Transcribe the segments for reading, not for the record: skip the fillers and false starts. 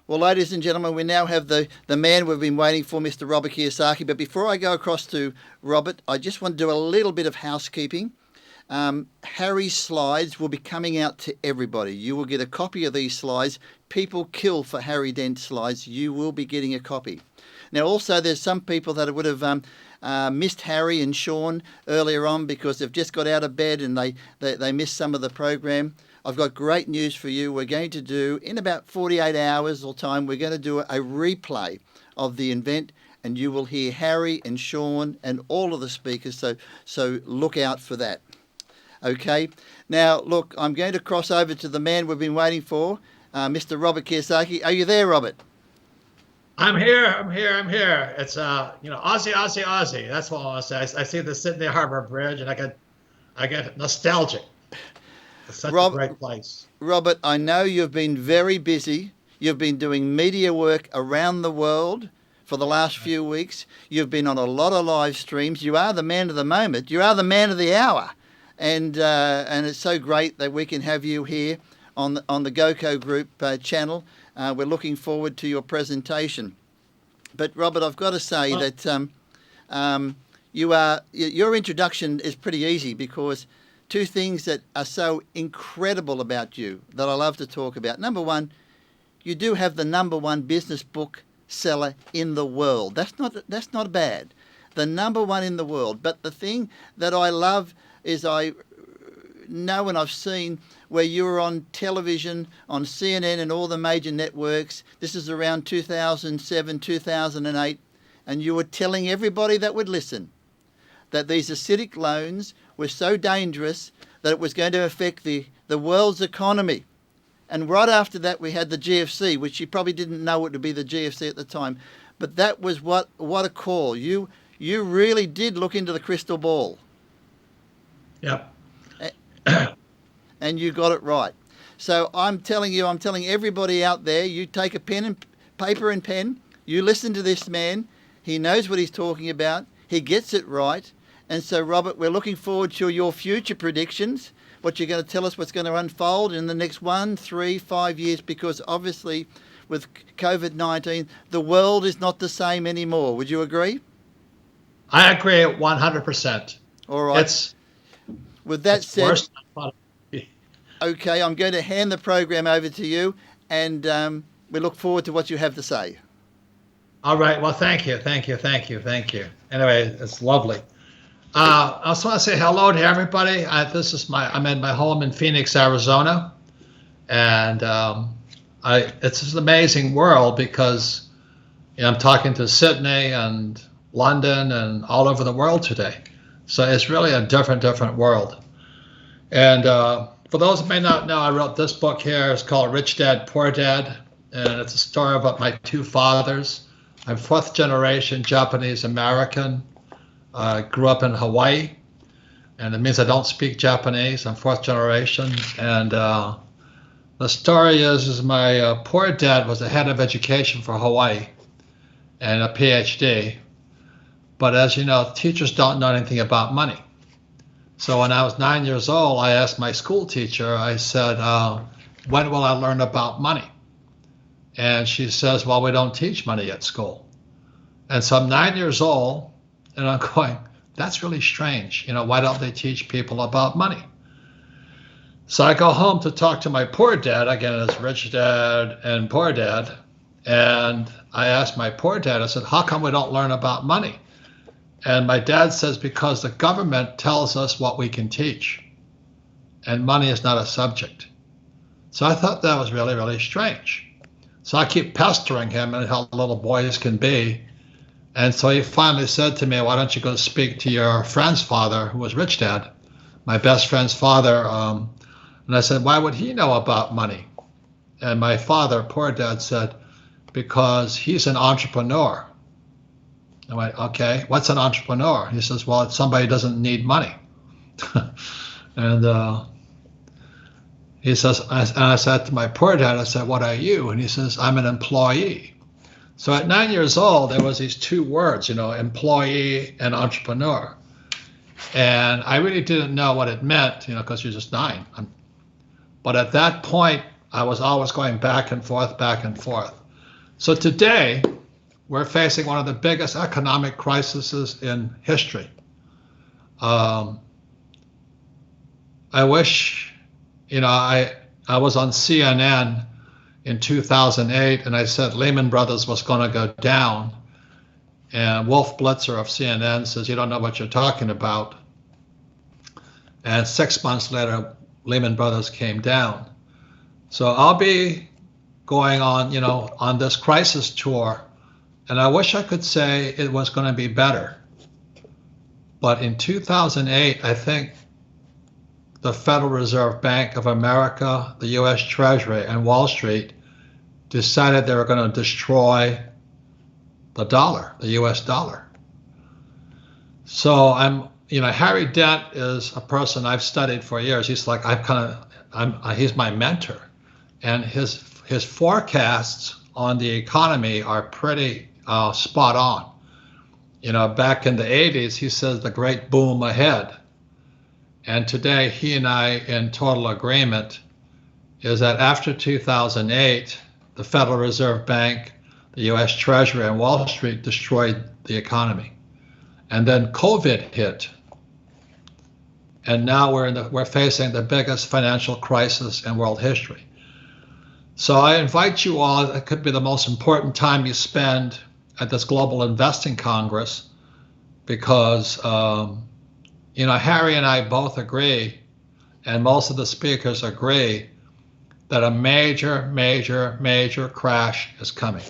Well, ladies and gentlemen, we now have the man we've been waiting for, Mr. Robert Kiyosaki. But before I go across to Robert, I just want to do a little bit of housekeeping. Harry's slides will be coming out to everybody. You will get a copy of these slides. People kill for Harry Dent slides. You will be getting a copy. Now, also, there's some people that would have missed Harry and Sean earlier on because they've just got out of bed and they missed some of the program. I've got great news for you. We're going to do, in about 48 hours or time, we're going to do a replay of the event, and you will hear Harry and Sean and all of the speakers, so look out for that. Okay, now look, I'm going to cross over to the man we've been waiting for, Mr. Robert Kiyosaki. Are you there, Robert? I'm here. It's Aussie. That's what I want to say. I see the Sydney Harbour Bridge, and I get nostalgic. It's such a great place. Robert, I know you've been very busy. You've been doing media work around the world for the last few weeks. You've been on a lot of live streams. You are the man of the moment. You are the man of the hour. And it's so great that we can have you here on the GOKO Group channel. We're looking forward to your presentation. But Robert, I've got to say that your introduction is pretty easy because two things that are so incredible about you that I love to talk about. Number one, you do have the number one business book seller in the world. That's not bad. The number one in the world. But the thing that I love is I know and I've seen where you were on television, on CNN and all the major networks. This is around 2007, 2008. And you were telling everybody that would listen that these acidic loans were so dangerous that it was going to affect the world's economy. And right after that, we had the GFC, which you probably didn't know it would be the GFC at the time. But that was what a call. You really did look into the crystal ball. Yep. And you got it right. So I'm telling everybody out there, you take a paper and pen, you listen to this man. He knows what he's talking about. He gets it right. And so, Robert, we're looking forward to your future predictions, what you're going to tell us what's going to unfold in the next 1, 3, 5 years, because obviously with COVID-19, the world is not the same anymore. Would you agree? I agree 100%. All right. With that said, worse. Okay, I'm going to hand the program over to you, and we look forward to what you have to say. All right. Well, thank you. Anyway, it's lovely. I also want to say hello to everybody. I'm in my home in Phoenix, Arizona, and it's an amazing world because I'm talking to Sydney and London and all over the world today. So it's really a different world. And for those who may not know, I wrote this book here. It's called Rich Dad, Poor Dad, and it's a story about my two fathers. I'm fourth generation Japanese American. Grew up in Hawaii, and it means I don't speak Japanese. I'm fourth generation, and the story is my poor dad was the head of education for Hawaii and a PhD. But as you know, teachers don't know anything about money. So when I was 9 years old, I asked my school teacher, I said, when will I learn about money? And she says, well, we don't teach money at school. And so I'm 9 years old, and I'm going, that's really strange. Why don't they teach people about money? So I go home to talk to my poor dad. Again, it's Rich Dad and Poor Dad. And I asked my poor dad, I said, how come we don't learn about money? And my dad says, because the government tells us what we can teach, and money is not a subject. So I thought that was really, really strange. So I keep pestering him and how little boys can be. And so he finally said to me, why don't you go speak to your friend's father, who was Rich Dad, my best friend's father. And I said, why would he know about money? And my father, Poor Dad, said, because he's an entrepreneur. I went, okay, what's an entrepreneur? He says, well, it's somebody who doesn't need money. And he says, and I said to my poor dad, I said, what are you? And he says, I'm an employee. So at 9 years old, there was these two words, employee and entrepreneur. And I really didn't know what it meant, because you're just 9. But at that point, I was always going back and forth. So today, we're facing one of the biggest economic crises in history. I wish, I was on CNN in 2008, and I said Lehman Brothers was going to go down. And Wolf Blitzer of CNN says, you don't know what you're talking about. And 6 months later, Lehman Brothers came down. So I'll be going on, on this crisis tour. And I wish I could say it was going to be better. But in 2008, I think the Federal Reserve Bank of America, the U.S. Treasury, and Wall Street decided they were going to destroy the dollar, the U.S. dollar. So Harry Dent is a person I've studied for years. He's like, he's my mentor. And his forecasts on the economy are pretty spot on. Back in the 80s, he says the great boom ahead. And today, he and I in total agreement is that after 2008, the Federal Reserve Bank, the U.S. Treasury, and Wall Street destroyed the economy. And then COVID hit. And now we're facing the biggest financial crisis in world history. So I invite you all, it could be the most important time you spend at this Global Investing Congress, because Harry and I both agree, and most of the speakers agree, that a major, major, major crash is coming.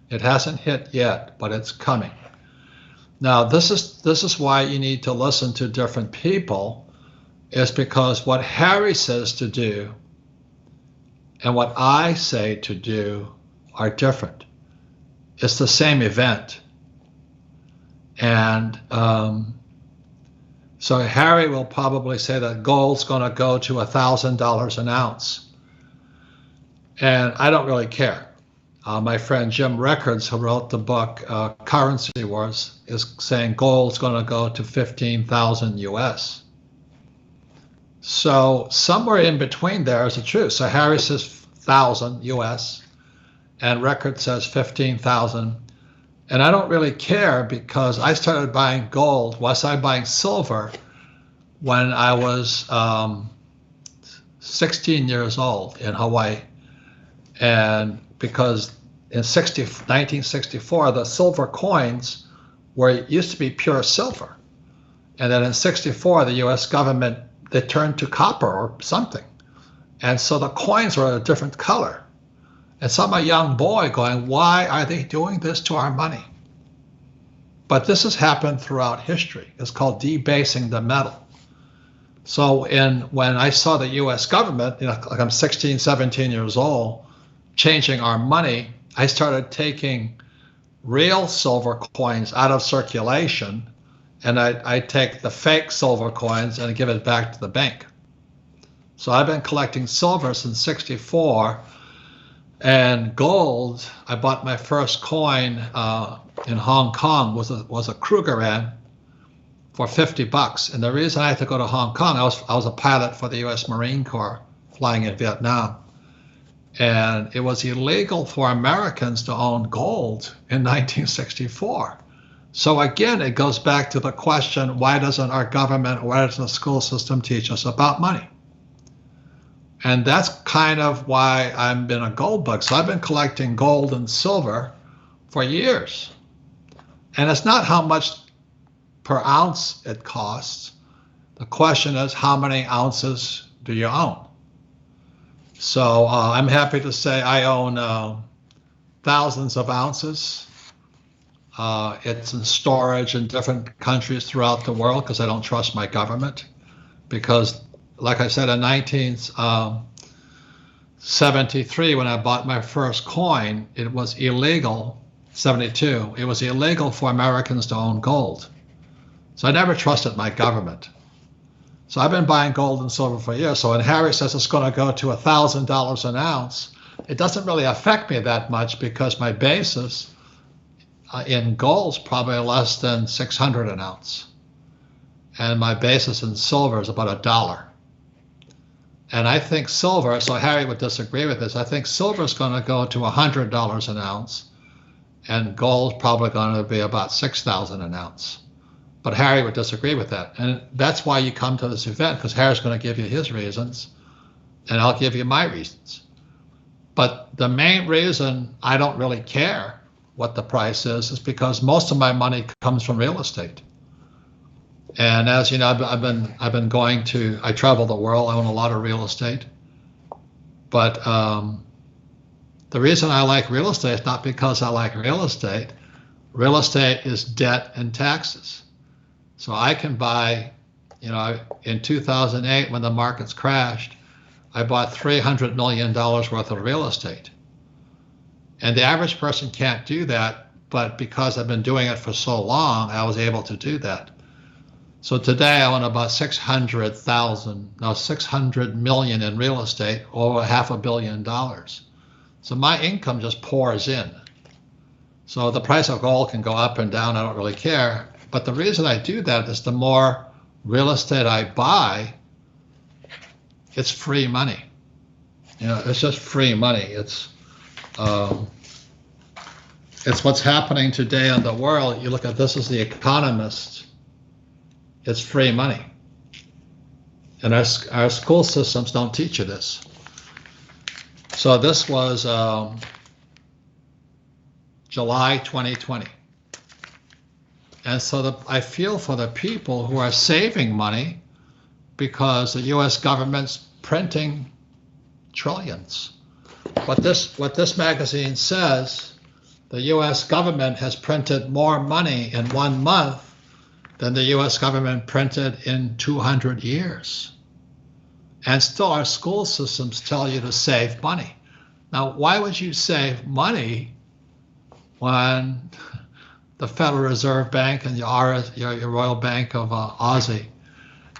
It hasn't hit yet, but it's coming. Now, this is why you need to listen to different people, is because what Harry says to do and what I say to do are different. It's the same event. And so Harry will probably say that gold's going to go to $1,000 an ounce. And I don't really care. My friend Jim Rickards, who wrote the book Currency Wars, is saying gold's going to go to 15,000 US. So somewhere in between there is the truth. So Harry says 1,000 US, and Rickards says 15,000. And I don't really care, because I started buying gold. I started buying silver when I was 16 years old in Hawaii. And because in 1964, the silver coins used to be pure silver. And then in 64, the US government, they turned to copper or something. And so the coins were a different color. And so I'm a young boy going, why are they doing this to our money? But this has happened throughout history. It's called debasing the metal. So when I saw the US government, like I'm 16, 17 years old, changing our money, I started taking real silver coins out of circulation, and I take the fake silver coins and give it back to the bank. So I've been collecting silver since '64, and gold. I bought my first coin in Hong Kong was a Krugerrand for $50. And the reason I had to go to Hong Kong, I was a pilot for the U.S. Marine Corps flying in Vietnam. And it was illegal for Americans to own gold in 1964. So again, it goes back to the question, why doesn't our government, why doesn't the school system teach us about money? And that's kind of why I've been a gold bug. So I've been collecting gold and silver for years. And it's not how much per ounce it costs. The question is, how many ounces do you own? So I'm happy to say I own thousands of ounces. It's in storage in different countries throughout the world because I don't trust my government. Because, like I said, in 1973, when I bought my first coin, it was illegal. 72, it was illegal for Americans to own gold. So I never trusted my government. So I've been buying gold and silver for years. So when Harry says it's going to go to $1,000 an ounce, it doesn't really affect me that much because my basis in gold is probably less than 600 an ounce. And my basis in silver is about $1. And I think silver, so Harry would disagree with this, I think silver is going to go to $100 an ounce, and gold's probably going to be about 6,000 an ounce. But Harry would disagree with that. And that's why you come to this event, because Harry's going to give you his reasons, and I'll give you my reasons. But the main reason I don't really care what the price is because most of my money comes from real estate. And as you know, I've been going to, I travel the world, I own a lot of real estate. But the reason I like real estate is not because I like real estate. Real estate is debt and taxes. So I can buy, in 2008 when the markets crashed, I bought $300 million worth of real estate. And the average person can't do that, but because I've been doing it for so long, I was able to do that. So today I own about 600 million in real estate, over $500 million. So my income just pours in. So the price of gold can go up and down, I don't really care. But the reason I do that is the more real estate I buy, it's free money. It's just free money. It's what's happening today in the world. You look at this as The Economist. It's free money. And our school systems don't teach you this. So this was July 2020. And so I feel for the people who are saving money because the U.S. government's printing trillions. What this magazine says, the U.S. government has printed more money in 1 month than the U.S. government printed in 200 years. And still our school systems tell you to save money. Now, why would you save money when the Federal Reserve Bank and your Royal Bank of Aussie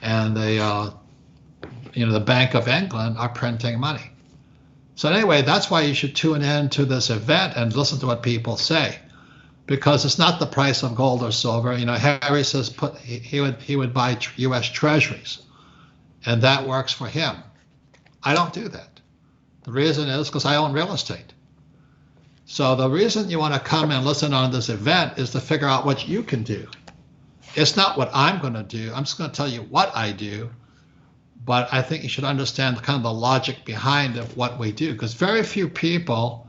and the Bank of England are printing money? So anyway, that's why you should tune in to this event and listen to what people say, because it's not the price of gold or silver. Harry says he would buy U.S. Treasuries, and that works for him. I don't do that. The reason is because I own real estate. So the reason you want to come and listen on this event is to figure out what you can do. It's not what I'm going to do. I'm just going to tell you what I do. But I think you should understand kind of the logic behind what we do, because very few people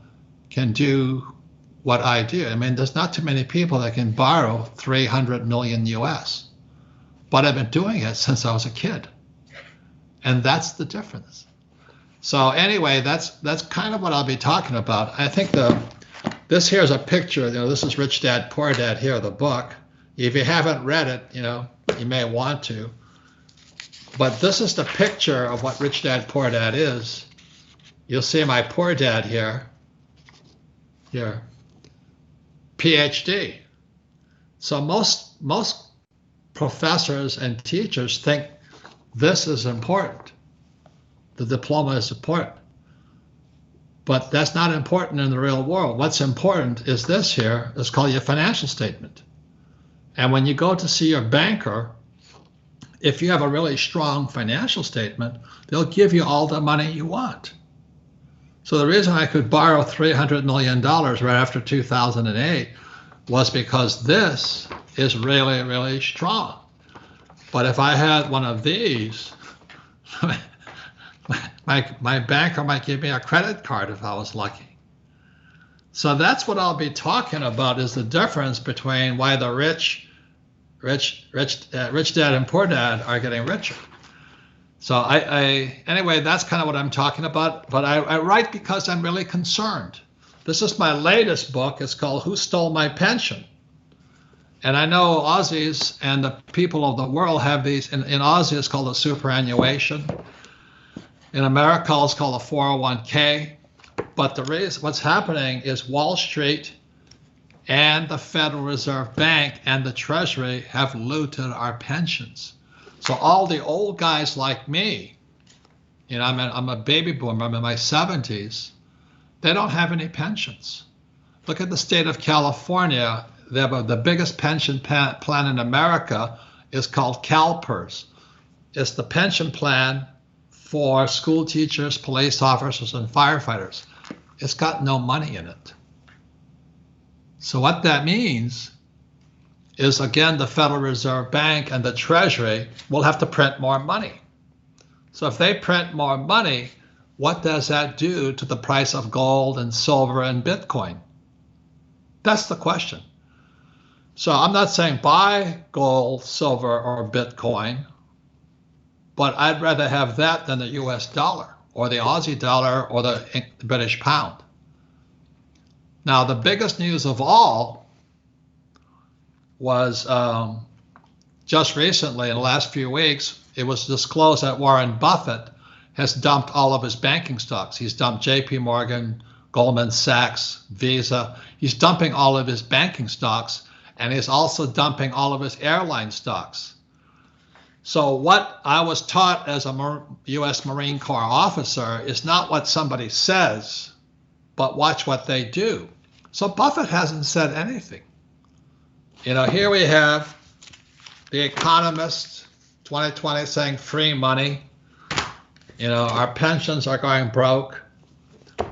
can do what I do. I mean, there's not too many people that can borrow 300 million US, but I've been doing it since I was a kid. And that's the difference. So anyway, that's kind of what I'll be talking about. I think this here is a picture. This is Rich Dad Poor Dad here, the book. If you haven't read it, you may want to. But this is the picture of what Rich Dad Poor Dad is. You'll see my poor dad here. PhD. So most professors and teachers think this is important. The diploma is important. But that's not important in the real world. What's important is this here. It's called your financial statement. And when you go to see your banker, if you have a really strong financial statement, they'll give you all the money you want. So the reason I could borrow $300 million right after 2008 was because this is really, really strong. But if I had one of these, my banker might give me a credit card if I was lucky. So that's what I'll be talking about, is the difference between why the rich dad and poor dad are getting richer. So anyway, that's kind of what I'm talking about. But I write because I'm really concerned. This is my latest book. It's called Who Stole My Pension? And I know Aussies and the people of the world have these. In Aussie, it's called a superannuation. In America, it's called a 401k. But what's happening is Wall Street and the Federal Reserve Bank and the Treasury have looted our pensions. So all the old guys like me, I'm a baby boomer, I'm in my 70s, they don't have any pensions. Look at the state of California. They have the biggest pension plan in America is called CalPERS. It's the pension plan for school teachers, police officers, and firefighters. It's got no money in it. So what that means is, again, the Federal Reserve Bank and the Treasury will have to print more money. So if they print more money, what does that do to the price of gold and silver and Bitcoin? That's the question. So I'm not saying buy gold, silver, or Bitcoin, but I'd rather have that than the US dollar or the Aussie dollar or the British pound. Now, the biggest news of all was just recently, in the last few weeks, it was disclosed that Warren Buffett has dumped all of his banking stocks. He's dumped JP Morgan, Goldman Sachs, Visa. He's dumping all of his banking stocks, and he's also dumping all of his airline stocks. So what I was taught as a U.S. Marine Corps officer is not what somebody says, but watch what they do. So Buffett hasn't said anything. You know, here we have The Economist 2020 saying free money. You know, our pensions are going broke.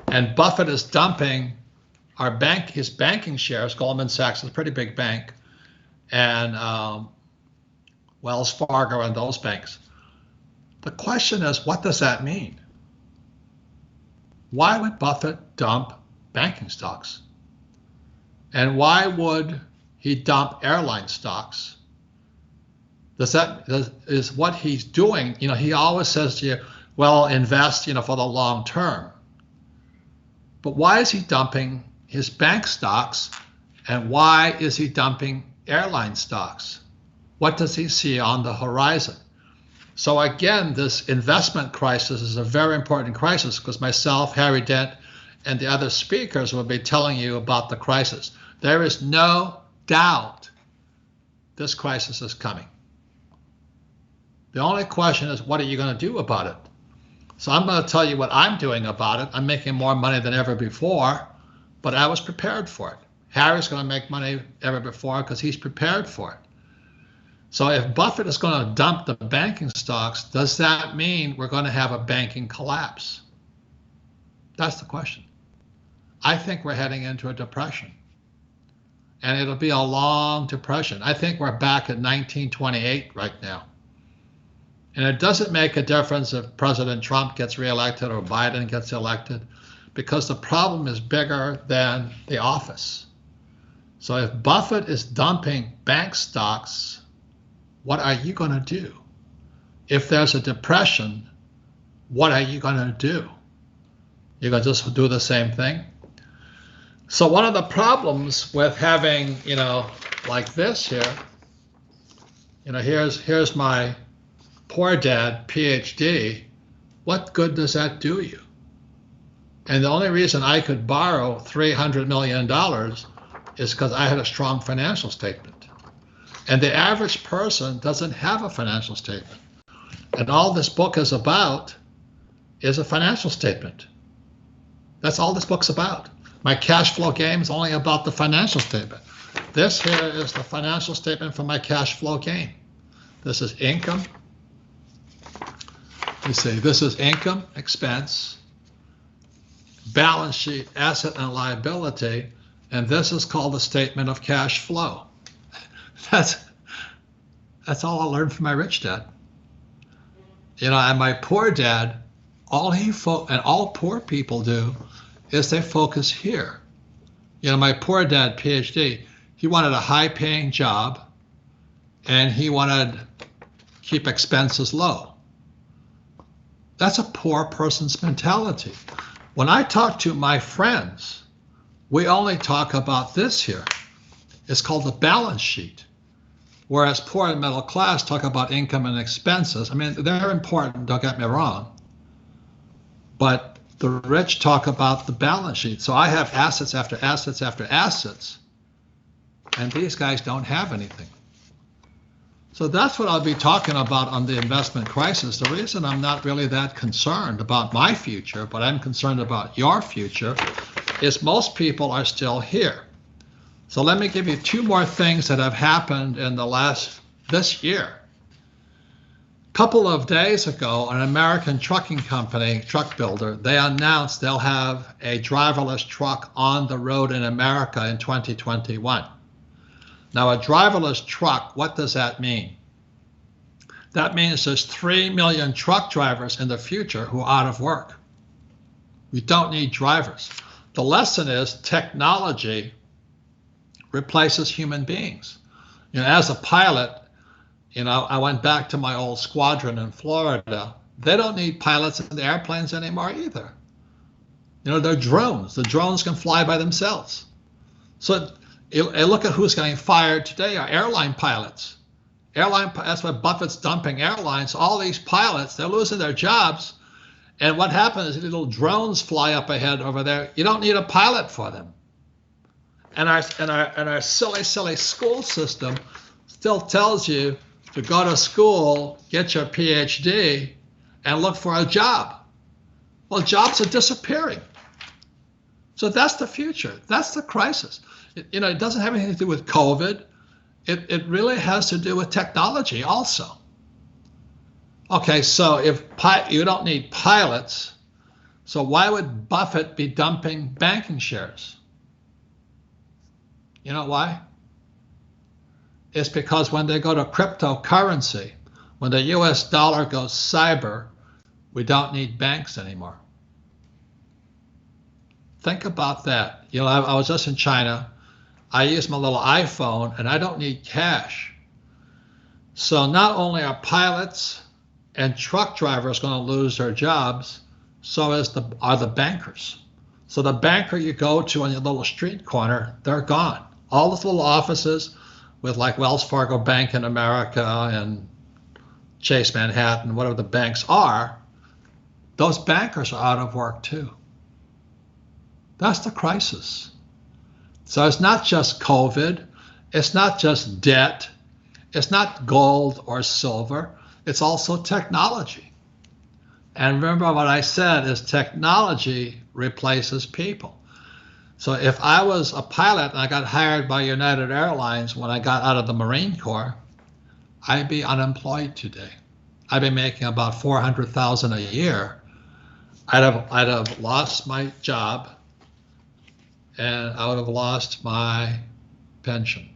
And Buffett is dumping his banking shares. Goldman Sachs is a pretty big bank. And Wells Fargo and those banks. The question is, what does that mean? Why would Buffett dump banking stocks? And why would he dump airline stocks? Is what he's doing, you know, he always says to you, well, invest, you know, for the long term. But why is he dumping his bank stocks? And why is he dumping airline stocks? What does he see on the horizon? So again, this investment crisis is a very important crisis because myself, Harry Dent, and the other speakers will be telling you about the crisis. There is no doubt this crisis is coming. The only question is, what are you going to do about it? So I'm going to tell you what I'm doing about it. I'm making more money than ever before, but I was prepared for it. Harry's going to make money ever before because he's prepared for it. So if Buffett is going to dump the banking stocks, does that mean we're going to have a banking collapse? That's the question. I think we're heading into a depression. And it'll be a long depression. I think we're back at 1928 right now. And it doesn't make a difference if President Trump gets reelected or Biden gets elected, because the problem is bigger than the office. So if Buffett is dumping bank stocks, what are you going to do? If there's a depression, what are you going to do? You're going to just do the same thing? So one of the problems with having, you know, like this here, you know, here's my poor dad PhD. What good does that do you? And the only reason I could borrow $300 million is because I had a strong financial statement. And the average person doesn't have a financial statement. And all this book is about is a financial statement. That's all this book's about. My cash flow game is only about the financial statement. This here is the financial statement for my cash flow game. This is income. You see, this is income, expense, balance sheet, asset and liability, and this is called the statement of cash flow. That's all I learned from my rich dad. You know, and my poor dad, all poor people do is they focus here. You know, my poor dad, PhD, he wanted a high-paying job, and he wanted to keep expenses low. That's a poor person's mentality. When I talk to my friends, we only talk about this here. It's called the balance sheet. Whereas poor and middle class talk about income and expenses. I mean, they're important, don't get me wrong. But the rich talk about the balance sheet. So I have assets after assets after assets, and these guys don't have anything. So that's what I'll be talking about on the investment crisis. The reason I'm not really that concerned about my future, but I'm concerned about your future, is most people are still here. So let me give you two more things that have happened in this year. Couple of days ago, an American trucking company, truck builder, they announced they'll have a driverless truck on the road in America in 2021. Now, a driverless truck, what does that mean? That means there's 3 million truck drivers in the future who are out of work. We don't need drivers. The lesson is technology replaces human beings. As a pilot, I went back to my old squadron in Florida. They don't need pilots in the airplanes anymore either. They're drones. The drones can fly by themselves. So look at who's getting fired today are airline pilots. That's why Buffett's dumping airlines. All these pilots, they're losing their jobs. And what happens is little drones fly up ahead over there. You don't need a pilot for them. And our silly school system still tells you to go to school, get your PhD, and look for a job. Well, jobs are disappearing. So that's the future. That's the crisis. It doesn't have anything to do with COVID. It really has to do with technology also. Okay, so if you don't need pilots, so why would Buffett be dumping banking shares? You know why? It's because when they go to cryptocurrency, when the US dollar goes cyber, we don't need banks anymore. Think about that. I was just in China. I use my little iPhone and I don't need cash. So not only are pilots and truck drivers going to lose their jobs, so are the bankers. So the banker you go to on your little street corner, they're gone. All those little offices with like Wells Fargo Bank in America and Chase Manhattan, whatever the banks are, those bankers are out of work too. That's the crisis. So it's not just COVID, it's not just debt, it's not gold or silver, it's also technology. And remember what I said is technology replaces people. So if I was a pilot and I got hired by United Airlines when I got out of the Marine Corps, I'd be unemployed today. I'd be making about $400,000 a year. I'd have lost my job and I would have lost my pension.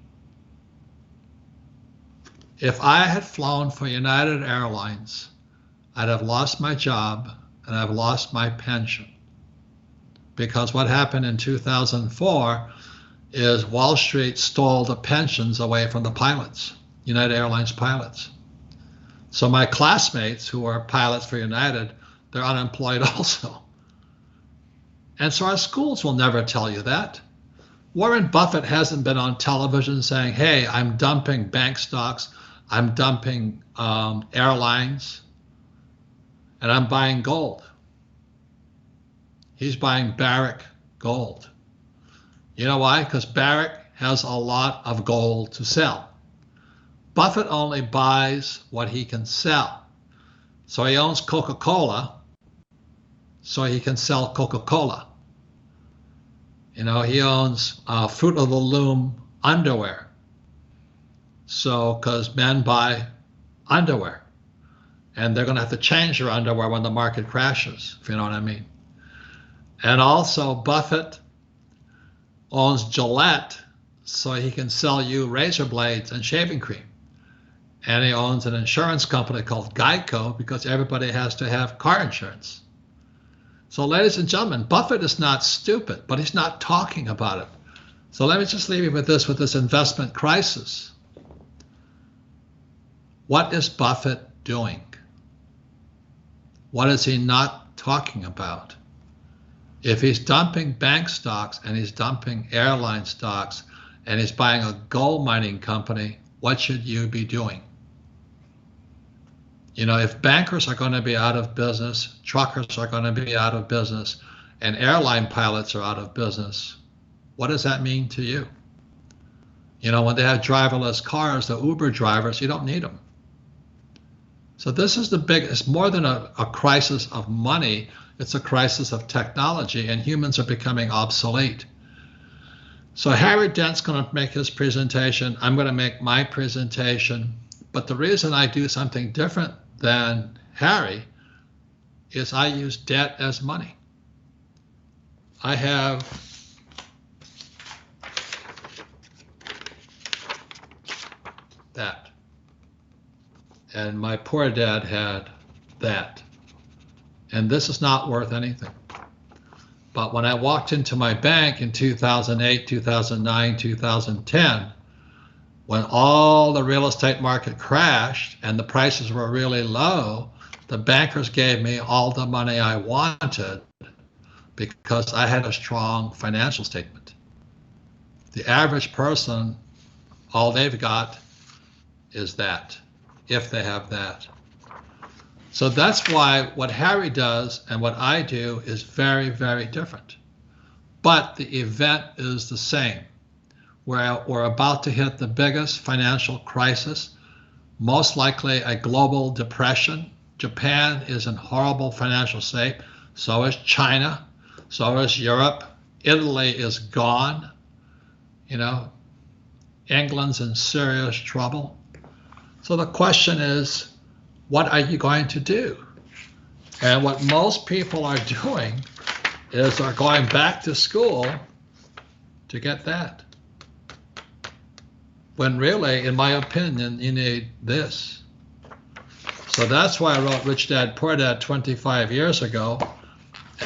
If I had flown for United Airlines, I'd have lost my job and I've lost my pension. Because what happened in 2004 is Wall Street stole the pensions away from the pilots, United Airlines pilots. So my classmates who are pilots for United, they're unemployed also. And so our schools will never tell you that. Warren Buffett hasn't been on television saying, hey, I'm dumping bank stocks, I'm dumping airlines, and I'm buying gold. He's buying Barrick gold. You know why? Because Barrick has a lot of gold to sell. Buffett only buys what he can sell. So he owns Coca-Cola, so he can sell Coca-Cola. He owns Fruit of the Loom underwear. So, because men buy underwear, and they're going to have to change their underwear when the market crashes, if you know what I mean. And also Buffett owns Gillette, so he can sell you razor blades and shaving cream. And he owns an insurance company called GEICO because everybody has to have car insurance. So ladies and gentlemen, Buffett is not stupid, but he's not talking about it. So let me just leave you with this investment crisis. What is Buffett doing? What is he not talking about? If he's dumping bank stocks and he's dumping airline stocks and he's buying a gold mining company, what should you be doing? If bankers are going to be out of business, truckers are going to be out of business, and airline pilots are out of business, what does that mean to you? When they have driverless cars, the Uber drivers, you don't need them. So this is it's more than a crisis of money, it's a crisis of technology, and humans are becoming obsolete. So Harry Dent's going to make his presentation. I'm going to make my presentation. But the reason I do something different than Harry is I use debt as money. I have that. And my poor dad had that. And this is not worth anything. But when I walked into my bank in 2008, 2009, 2010, when all the real estate market crashed and the prices were really low, the bankers gave me all the money I wanted because I had a strong financial statement. The average person, all they've got is that, if they have that. So that's why what Harry does and what I do is very, very different. But the event is the same. We're about to hit the biggest financial crisis, most likely a global depression. Japan is in horrible financial shape. So is China. So is Europe. Italy is gone. You know, England's in serious trouble. So the question is, what are you going to do? And what most people are doing is they're going back to school to get that. When really, in my opinion, you need this. So that's why I wrote Rich Dad Poor Dad 25 years ago,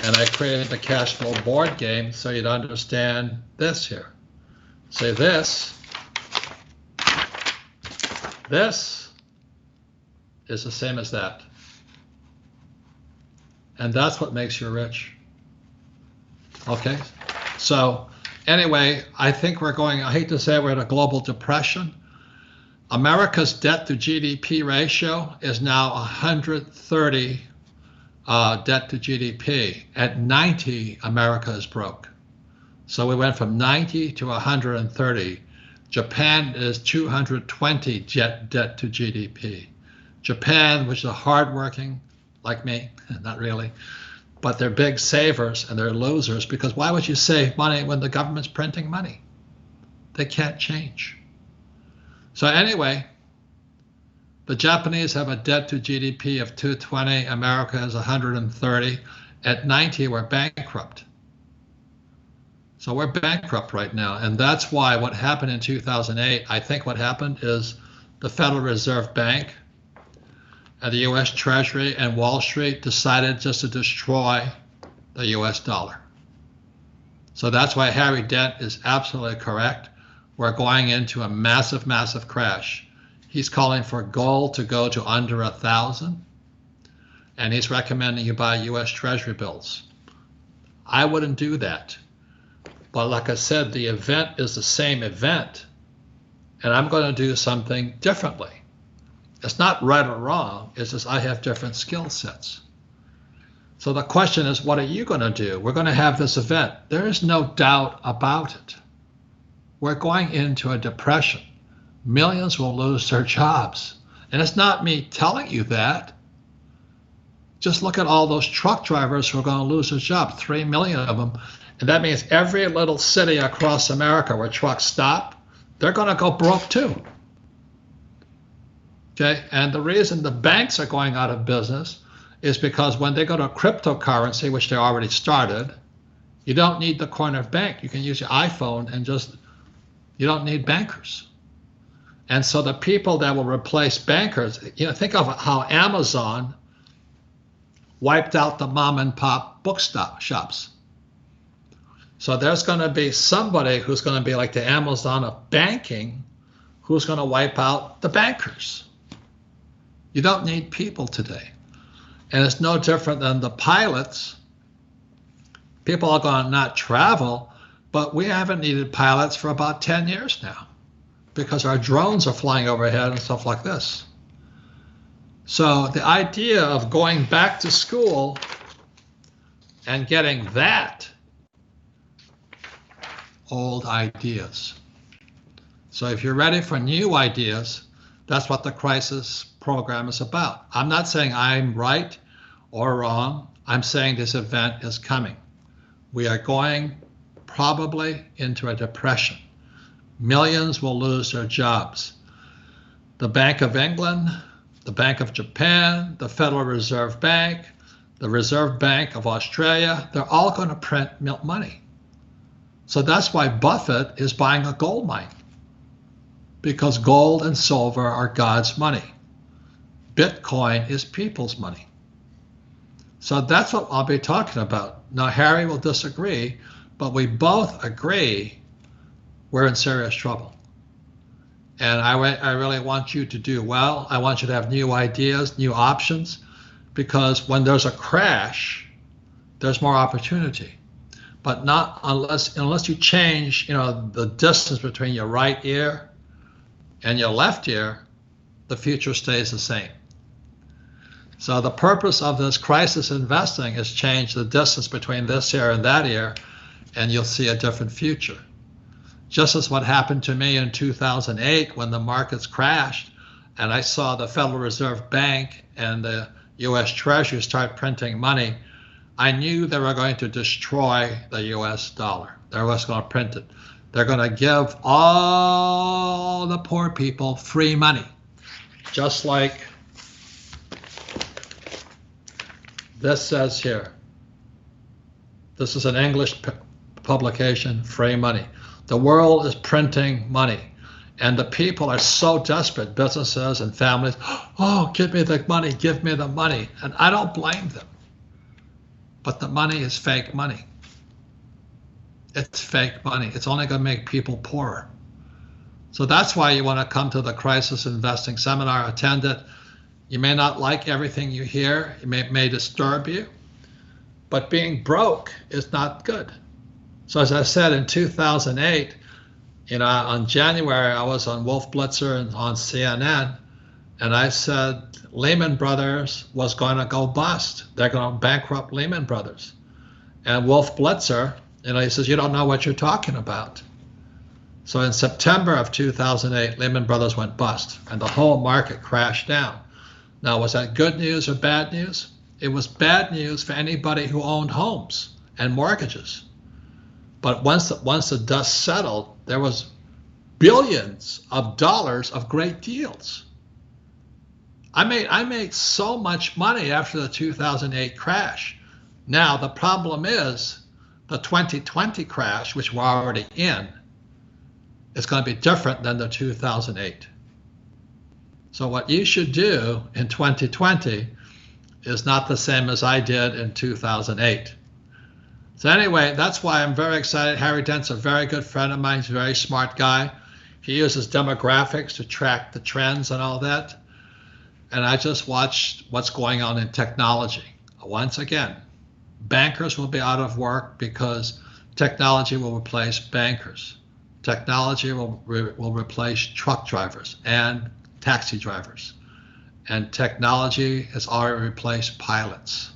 and I created the cash flow board game so you'd understand this here. Say this is the same as that. And that's what makes you rich. Okay? So anyway, I think we're going, I hate to say we're in a global depression. America's debt to GDP ratio is now 130 debt to GDP. At 90, America is broke. So we went from 90 to 130. Japan is 220 debt to GDP. Japan, which is hardworking, like me, not really, but they're big savers and they're losers because why would you save money when the government's printing money? They can't change. So anyway, the Japanese have a debt to GDP of 220, America is 130. At 90, we're bankrupt. So we're bankrupt right now. And that's why what happened in 2008, I think what happened is the Federal Reserve Bank and the US Treasury and Wall Street decided just to destroy the US dollar. So that's why Harry Dent is absolutely correct. We're going into a massive, massive crash. He's calling for gold to go to under 1,000, and he's recommending you buy US Treasury bills. I wouldn't do that. But like I said, the event is the same event, and I'm going to do something differently. It's not right or wrong, it's just I have different skill sets. So the question is, what are you going to do? We're going to have this event. There is no doubt about it. We're going into a depression. Millions will lose their jobs. And it's not me telling you that. Just look at all those truck drivers who are going to lose their job, 3 million of them. And that means every little city across America where trucks stop, they're going to go broke too. Okay, and the reason the banks are going out of business is because when they go to cryptocurrency, which they already started, you don't need the corner bank. You can use your iPhone and you don't need bankers. And so the people that will replace bankers, think of how Amazon wiped out the mom and pop shops. So there's going to be somebody who's going to be like the Amazon of banking, who's going to wipe out the bankers. You don't need people today. And it's no different than the pilots. People are going to not travel, but we haven't needed pilots for about 10 years now because our drones are flying overhead and stuff like this. So the idea of going back to school and getting that, old ideas. So if you're ready for new ideas, that's what the crisis program is about. I'm not saying I'm right or wrong. I'm saying this event is coming. We are going probably into a depression. Millions will lose their jobs. The Bank of England the Bank of Japan, the Federal Reserve Bank, the Reserve Bank of Australia, they're all going to print money. So that's why Buffett is buying a gold mine, because gold and silver are God's money. Bitcoin is people's money. So that's what I'll be talking about. Now, Harry will disagree, but we both agree we're in serious trouble. And I really want you to do well. I want you to have new ideas, new options, because when there's a crash, there's more opportunity. But not unless you change, the distance between your right ear and your left ear, the future stays the same. So the purpose of this crisis investing is change the distance between this ear and that ear, and you'll see a different future. Just as what happened to me in 2008 when the markets crashed, and I saw the Federal Reserve Bank and the U.S. Treasury start printing money, I knew they were going to destroy the U.S. dollar. They were going to print it. They're going to give all the poor people free money, just like this says here. This is an English publication, free money. The world is printing money, and the people are so desperate, businesses and families, oh, give me the money, give me the money. And I don't blame them. But the money is fake money. It's fake money. It's only going to make people poorer. So that's why you want to come to the Crisis Investing Seminar, attend it. You may not like everything you hear. It may disturb you. But being broke is not good. So as I said, in 2008, on January, I was on Wolf Blitzer and on CNN, and I said Lehman Brothers was going to go bust. They're going to bankrupt Lehman Brothers. And Wolf Blitzer, he says, you don't know what you're talking about. So in September of 2008, Lehman Brothers went bust, and the whole market crashed down. Now, was that good news or bad news? It was bad news for anybody who owned homes and mortgages. But once the dust settled, there was billions of dollars of great deals. I made so much money after the 2008 crash. Now, the problem is the 2020 crash, which we're already in, is going to be different than the 2008. So what you should do in 2020 is not the same as I did in 2008. So anyway, that's why I'm very excited. Harry Dent's a very good friend of mine. He's a very smart guy. He uses demographics to track the trends and all that. And I just watched what's going on in technology. Once again, bankers will be out of work because technology will replace bankers. Technology will replace truck drivers and taxi drivers. And technology has already replaced pilots.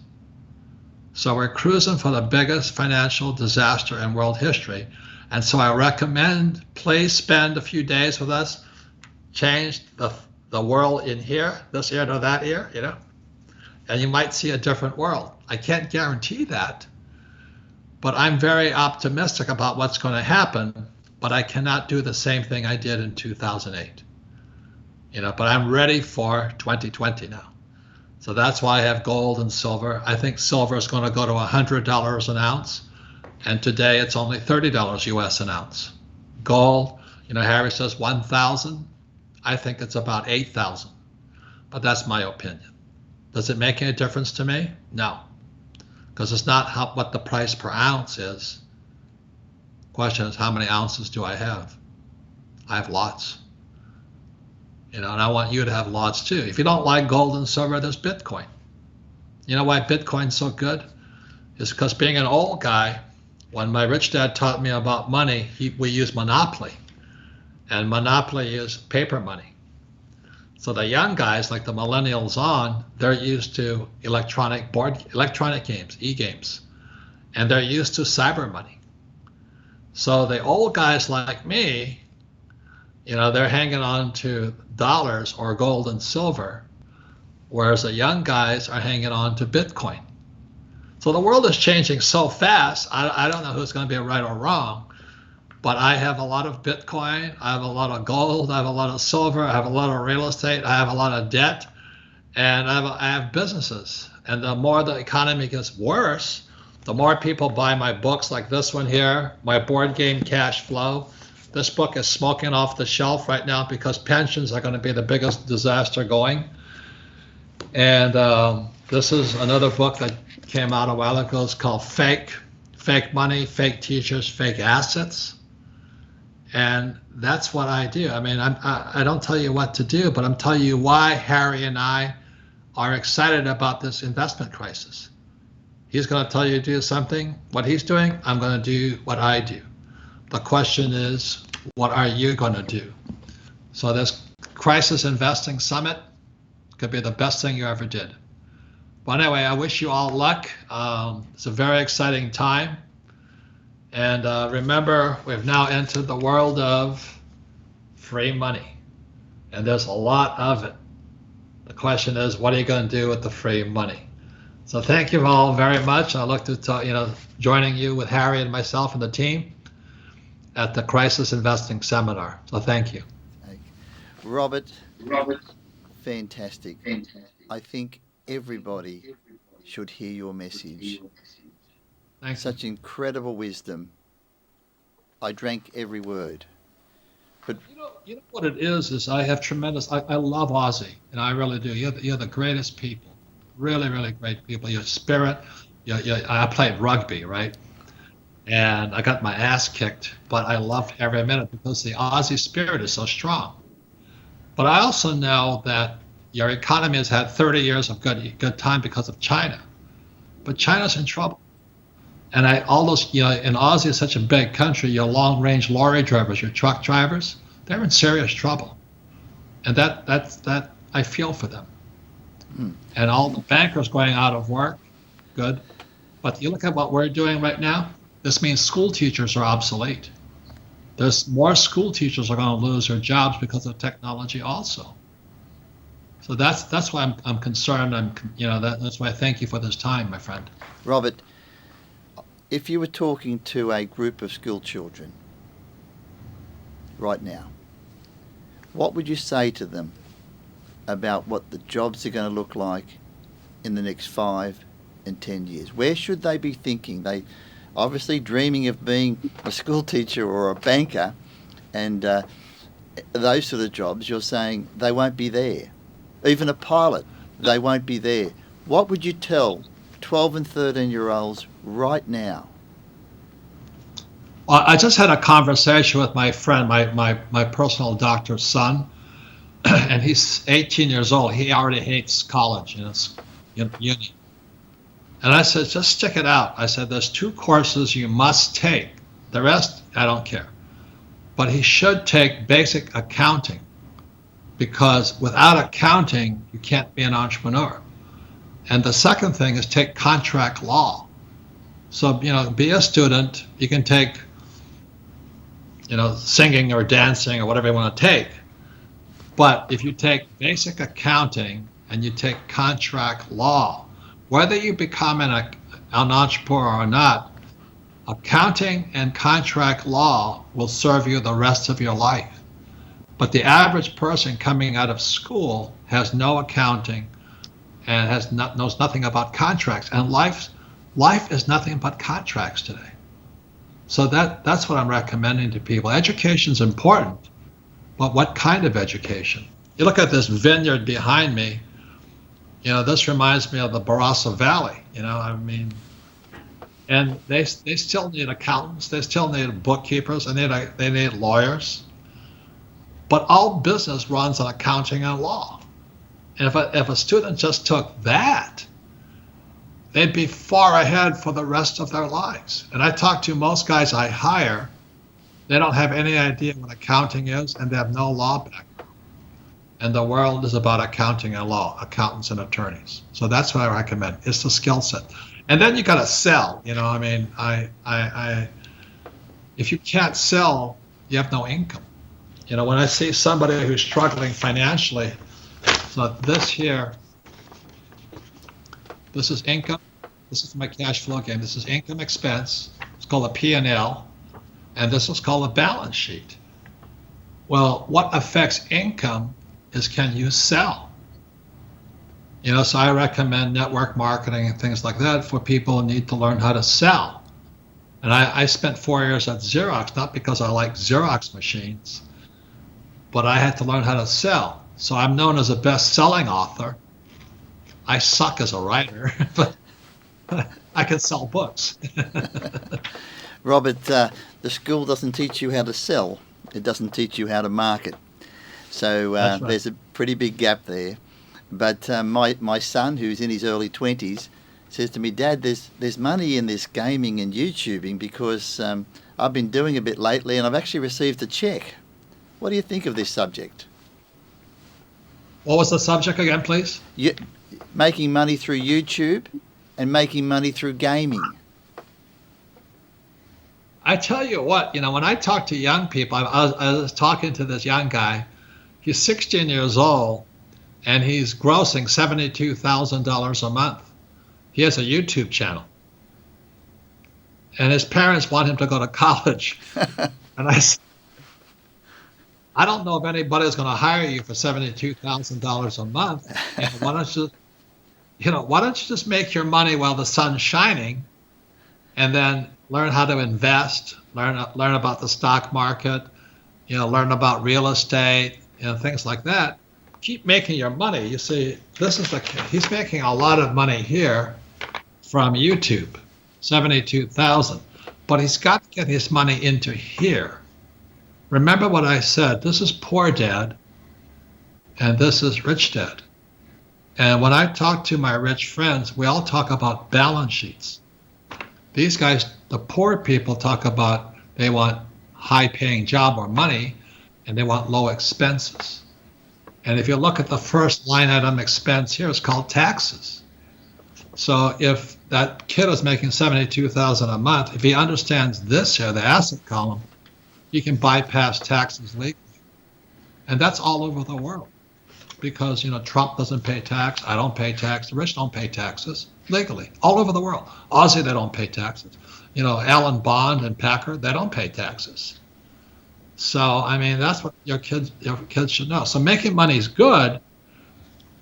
So we're cruising for the biggest financial disaster in world history. And so I recommend, please spend a few days with us, change the world in here, this ear to that ear, and you might see a different world. I can't guarantee that, but I'm very optimistic about what's going to happen, but I cannot do the same thing I did in 2008. But I'm ready for 2020 now. So that's why I have gold and silver. I think silver is going to go to $100 an ounce. And today it's only $30 US an ounce. Gold, Harry says 1,000. I think it's about 8,000. But that's my opinion. Does it make any difference to me? No. Because it's not what the price per ounce is. Question is, how many ounces do I have? I have lots. And I want you to have lots too. If you don't like gold and silver, there's Bitcoin. You know why Bitcoin's so good? It's because being an old guy, when my rich dad taught me about money, we used Monopoly. And Monopoly is paper money. So the young guys, like the millennials on, they're used to electronic games, e-games. And they're used to cyber money. So the old guys like me, they're hanging on to dollars or gold and silver, whereas the young guys are hanging on to Bitcoin. So the world is changing so fast, I don't know who's going to be right or wrong, but I have a lot of Bitcoin, I have a lot of gold, I have a lot of silver, I have a lot of real estate, I have a lot of debt, and I have businesses. And the more the economy gets worse, the more people buy my books like this one here, my board game Cash Flow. This book is smoking off the shelf right now because pensions are going to be the biggest disaster going. And this is another book that came out a while ago. It's called Fake Money, Fake Teachers, Fake Assets. And that's what I do. I mean, I don't tell you what to do, but I'm telling you why Harry and I are excited about this investment crisis. He's going to tell you to do something. What he's doing, I'm going to do what I do. The question is, what are you going to do? So this Crisis Investing Summit could be the best thing you ever did. But anyway, I wish you all luck. It's a very exciting time. And remember, we've now entered the world of free money. And there's a lot of it. The question is, what are you going to do with the free money? So thank you all very much. I look to joining you with Harry and myself and the team at the Crisis Investing Seminar. So thank you. Robert, fantastic. I think everybody should hear your message. Thanks. Such incredible wisdom. I drank every word. But you know what it is I have tremendous. I love Aussie, and I really do. You're the greatest people. Really, really great people. Your spirit. I played rugby, right? And I got my ass kicked, but I loved every minute because the Aussie spirit is so strong. But I also know that your economy has had 30 years of good time because of China, but China's in trouble. And all those, and Aussie is such a big country. Your long-range lorry drivers, your truck drivers, they're in serious trouble, and that I feel for them. And all the bankers going out of work, good. But you look at what we're doing right now. This means school teachers are obsolete. There's more school teachers are going to lose their jobs because of technology also. So that's why I'm concerned. That's why I thank you for this time, my friend. Robert, if you were talking to a group of school children right now, what would you say to them about what the jobs are going to look like in the next 5 and 10 years? Where should they be thinking? They obviously dreaming of being a school teacher or a banker, and those sort of jobs, you're saying they won't be there. Even a pilot, they won't be there. What would you tell 12 and 13-year-olds right now? Well, I just had a conversation with my friend, my personal doctor's son, and he's 18 years old. He already hates college, uni. And I said, just stick it out. I said, there's 2 courses you must take. The rest, I don't care. But he should take basic accounting, because without accounting, you can't be an entrepreneur. And the second thing is take contract law. So, be a student. You can take, singing or dancing or whatever you want to take. But if you take basic accounting and you take contract law, whether you become an entrepreneur or not, accounting and contract law will serve you the rest of your life. But the average person coming out of school has no accounting and knows nothing about contracts. And life is nothing but contracts today. So that's what I'm recommending to people. Education is important, but what kind of education? You look at this vineyard behind me. This reminds me of the Barossa Valley. And they still need accountants, they still need bookkeepers, and they need lawyers. But all business runs on accounting and law. And if a student just took that, they'd be far ahead for the rest of their lives. And I talk to most guys I hire, they don't have any idea what accounting is, and they have no law background. And the world is about accounting and law, accountants and attorneys. So that's what I recommend. It's the skill set. And then you got to sell. If you can't sell, you have no income. When I see somebody who's struggling financially, so this here, this is income. This is my cash flow game. This is income expense. It's called a P&L. And this is called a balance sheet. Well, what affects income is, can you sell? So I recommend network marketing and things like that for people who need to learn how to sell. And I spent 4 years at Xerox, not because I like Xerox machines, but I had to learn how to sell. So I'm known as a best-selling author. I suck as a writer, but I can sell books. Robert, the school doesn't teach you how to sell. It doesn't teach you how to market. So That's right. there's a pretty big gap there. But my son, who's in his early 20s, says to me, Dad, there's money in this gaming and YouTubing because I've been doing a bit lately and I've actually received a check. What do you think of this subject? What was the subject again, please? Making money through YouTube and making money through gaming. I tell you what, when I talk to young people, I was talking to this young guy. He's 16 years old, and he's grossing $72,000 a month. He has a YouTube channel. And his parents want him to go to college. And I said, I don't know if anybody's going to hire you for $72,000 a month. Why don't you just make your money while the sun's shining, and then learn how to invest, learn about the stock market, learn about real estate, things like that. Keep making your money. You see, he's making a lot of money here from YouTube, 72,000, but he's got to get his money into here. Remember what I said, this is Poor Dad, and this is Rich Dad. And when I talk to my rich friends, we all talk about balance sheets. These guys, the poor people, talk about they want high-paying job or money, and they want low expenses. And if you look at the first line item expense here, it's called taxes. So if that kid is making $72,000 a month, if he understands this here, the asset column, he can bypass taxes legally. And that's all over the world. Because, Trump doesn't pay tax, I don't pay tax, the rich don't pay taxes legally, all over the world. Aussie, they don't pay taxes. Allen Bond and Packard, they don't pay taxes. So, that's what your kids should know. So making money is good,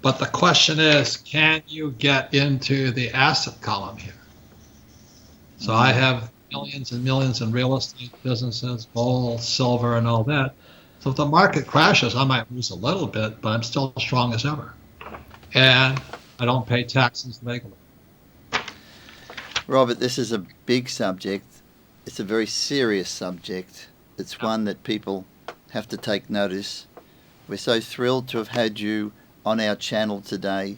but the question is, can you get into the asset column here? So I have millions and millions in real estate businesses, gold, silver, and all that. So if the market crashes, I might lose a little bit, but I'm still strong as ever. And I don't pay taxes legally. Robert, this is a big subject. It's a very serious subject. It's one that people have to take notice. We're so thrilled to have had you on our channel today.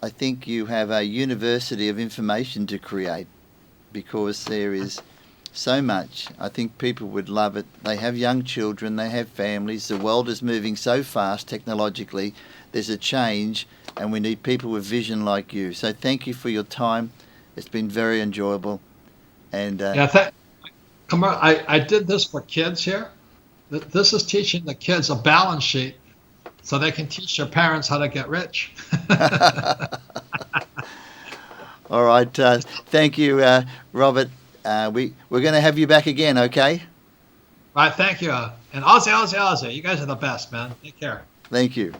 I think you have a university of information to create because there is so much. I think people would love it. They have young children, they have families. The world is moving so fast technologically. There's a change and we need people with vision like you. So thank you for your time. It's been very enjoyable. And come on, I did this for kids here. This is teaching the kids a balance sheet so they can teach their parents how to get rich. All right. Thank you, Robert. We're going to have you back again, okay? Right, thank you. And Aussie. You guys are the best, man. Take care. Thank you.